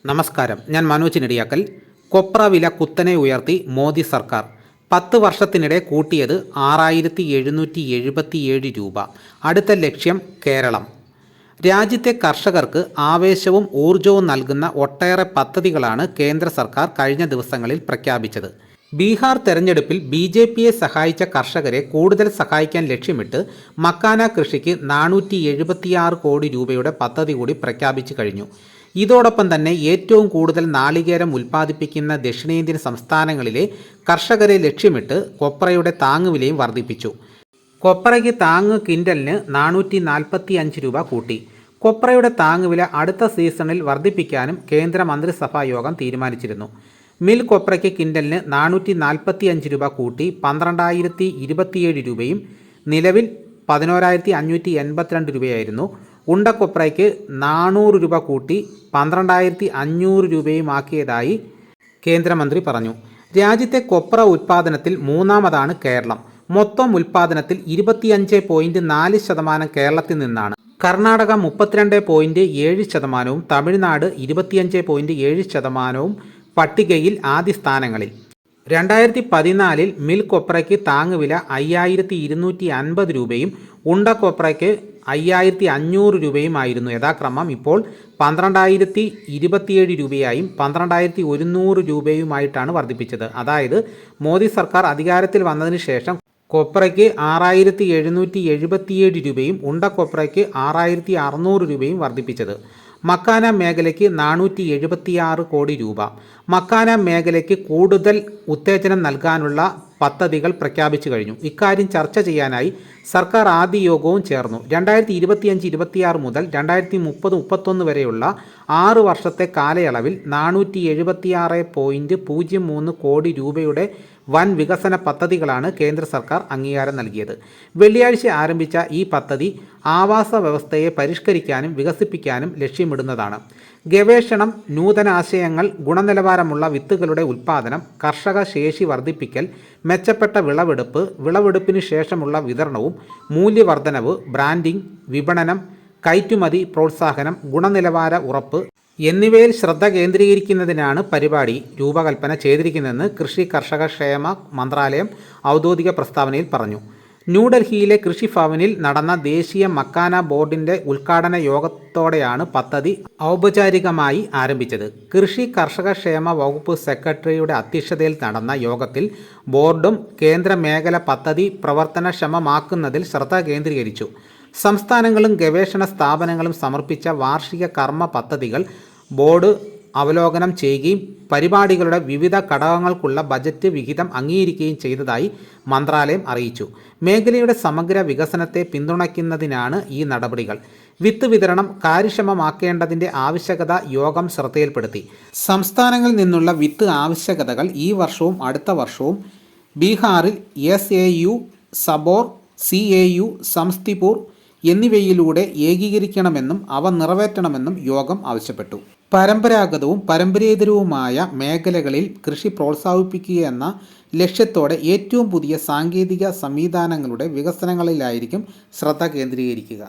നമസ്കാരം, ഞാൻ മനോജ് നെടിയാക്കൽ. കൊപ്ര വില കുത്തനെ ഉയർത്തി മോദി സർക്കാർ. 10 വർഷത്തിനിടെ കൂട്ടിയത് 6777 രൂപ. അടുത്ത ലക്ഷ്യം കേരളം. രാജ്യത്തെ കർഷകർക്ക് ആവേശവും ഊർജവും നൽകുന്ന ഒട്ടേറെ പദ്ധതികളാണ് കേന്ദ്ര സർക്കാർ കഴിഞ്ഞ ദിവസങ്ങളിൽ പ്രഖ്യാപിച്ചത്. ബീഹാർ തെരഞ്ഞെടുപ്പിൽ BJPയെ സഹായിച്ച കർഷകരെ കൂടുതൽ സഹായിക്കാൻ ലക്ഷ്യമിട്ട് മക്കാന കൃഷിക്ക് 476 കോടി രൂപയുടെ പദ്ധതി കൂടി പ്രഖ്യാപിച്ചു കഴിഞ്ഞു. ഇതോടൊപ്പം തന്നെ ഏറ്റവും കൂടുതൽ നാളികേരം ഉൽപ്പാദിപ്പിക്കുന്ന ദക്ഷിണേന്ത്യൻ സംസ്ഥാനങ്ങളിലെ കർഷകരെ ലക്ഷ്യമിട്ട് കൊപ്രയുടെ താങ്ങുവിലയും വർദ്ധിപ്പിച്ചു. കൊപ്രയ്ക്ക് താങ്ങ് ക്വിൻ്റലിന് 445 രൂപ കൂട്ടി. കൊപ്രയുടെ താങ്ങുവില അടുത്ത സീസണിൽ വർദ്ധിപ്പിക്കാനും കേന്ദ്ര മന്ത്രിസഭാ യോഗം തീരുമാനിച്ചിരുന്നു. മിൽ കൊപ്രയ്ക്ക് ക്വിൻ്റലിന് 445 രൂപ കൂട്ടി 12027 രൂപയും നിലവിൽ 11582 രൂപയായിരുന്നു. ഉണ്ടക്കൊപ്രയ്ക്ക് 400 രൂപ കൂട്ടി 12500 രൂപയുമാക്കിയതായി കേന്ദ്രമന്ത്രി പറഞ്ഞു. രാജ്യത്തെ കൊപ്ര ഉൽപ്പാദനത്തിൽ മൂന്നാമതാണ് കേരളം. മൊത്തം ഉൽപ്പാദനത്തിൽ 25.4% കേരളത്തിൽ നിന്നാണ്. കർണാടക 32.7%, തമിഴ്നാട് 25.7% പട്ടികയിൽ ആദ്യ സ്ഥാനങ്ങളിൽ. 2014 മിൽ കൊപ്രയ്ക്ക് താങ്ങുവില 5250 രൂപയും ഉണ്ടക്കൊപ്രയ്ക്ക് 5500 രൂപയുമായിരുന്നു യഥാക്രമം. ഇപ്പോൾ 12027 രൂപയായും 12100 രൂപയുമായിട്ടാണ് വർദ്ധിപ്പിച്ചത്. അതായത് മോദി സർക്കാർ അധികാരത്തിൽ വന്നതിന് ശേഷം കൊപ്രയ്ക്ക് 6777 രൂപയും ഉണ്ടക്കൊപ്രയ്ക്ക് 6600 രൂപയും വർദ്ധിപ്പിച്ചത്. മക്കാന മേഖലയ്ക്ക് 476 കോടി രൂപ. മക്കാന മേഖലയ്ക്ക് കൂടുതൽ ഉത്തേജനം നൽകാനുള്ള പദ്ധതികൾ പ്രഖ്യാപിച്ചു കഴിഞ്ഞു. ഇക്കാര്യം ചർച്ച ചെയ്യാനായി സർക്കാർ ആദ്യ യോഗവും ചേർന്നു. 2025-26 മുതൽ 2030-31 വരെയുള്ള 6 വർഷത്തെ കാലയളവിൽ 476.03 കോടി രൂപയുടെ വൻ വികസന പദ്ധതികളാണ് കേന്ദ്ര സർക്കാർ അംഗീകാരം നൽകിയത്. വെള്ളിയാഴ്ച ആരംഭിച്ച ഈ പദ്ധതി ആവാസ വ്യവസ്ഥയെ പരിഷ്കരിക്കാനും വികസിപ്പിക്കാനും ലക്ഷ്യമിടുന്നതാണ്. ഗവേഷണം, നൂതനാശയങ്ങൾ, ഗുണനിലവാരമുള്ള വിത്തുകളുടെ ഉൽപ്പാദനം, കർഷക ശേഷി വർദ്ധിപ്പിക്കൽ, മെച്ചപ്പെട്ട വിളവെടുപ്പിന് ശേഷമുള്ള വിതരണവും മൂല്യവർദ്ധനവ്, ബ്രാൻഡിംഗ്, വിപണനം, കയറ്റുമതി പ്രോത്സാഹനം, ഗുണനിലവാര ഉറപ്പ് എന്നിവയിൽ ശ്രദ്ധ കേന്ദ്രീകരിക്കുന്നതിനാണ് പരിപാടി രൂപകൽപ്പന ചെയ്തിരിക്കുന്നതെന്ന് കൃഷി കർഷക ക്ഷേമ മന്ത്രാലയം ഔദ്യോഗിക പ്രസ്താവനയിൽ പറഞ്ഞു. ന്യൂഡൽഹിയിലെ കൃഷി ഭവനിൽ നടന്ന ദേശീയ മക്കാന ബോർഡിൻ്റെ ഉദ്ഘാടന യോഗത്തോടെയാണ് പദ്ധതി ഔപചാരികമായി ആരംഭിച്ചത്. കൃഷി കർഷക ക്ഷേമ വകുപ്പ് സെക്രട്ടറിയുടെ അധ്യക്ഷതയിൽ നടന്ന യോഗത്തിൽ ബോർഡും കേന്ദ്ര മേഖല പദ്ധതി പ്രവർത്തനക്ഷമമാക്കുന്നതിൽ ശ്രദ്ധ കേന്ദ്രീകരിച്ചു. സംസ്ഥാനങ്ങളും ഗവേഷണ സ്ഥാപനങ്ങളും സമർപ്പിച്ച വാർഷിക കർമ്മ പദ്ധതികൾ ബോർഡ് അവലോകനം ചെയ്യുകയും പരിപാടികളുടെ വിവിധ ഘടകങ്ങൾക്കുള്ള ബജറ്റ് വിഹിതം അംഗീകരിക്കുകയും ചെയ്തതായി മന്ത്രാലയം അറിയിച്ചു. മേഖലയുടെ സമഗ്ര വികസനത്തെ പിന്തുണയ്ക്കുന്നതിനാണ് ഈ നടപടികൾ. വിത്ത് വിതരണം കാര്യക്ഷമമാക്കേണ്ടതിൻ്റെ ആവശ്യകത യോഗം ശ്രദ്ധയിൽപ്പെടുത്തി. സംസ്ഥാനങ്ങളിൽ നിന്നുള്ള വിത്ത് ആവശ്യകതകൾ ഈ വർഷവും അടുത്ത വർഷവും ബീഹാറിൽ SAU, സബോർ, CAU, സമസ്തിപൂർ എന്നിവയിലൂടെ ഏകീകരിക്കണമെന്നും അവ നിറവേറ്റണമെന്നും യോഗം ആവശ്യപ്പെട്ടു. പരമ്പരാഗതവും പരമ്പരേതരവുമായ മേഖലകളിൽ കൃഷി പ്രോത്സാഹിപ്പിക്കുകയെന്ന ലക്ഷ്യത്തോടെ ഏറ്റവും പുതിയ സാങ്കേതിക സംവിധാനങ്ങളുടെ വികസനങ്ങളിലായിരിക്കും ശ്രദ്ധ കേന്ദ്രീകരിക്കുക.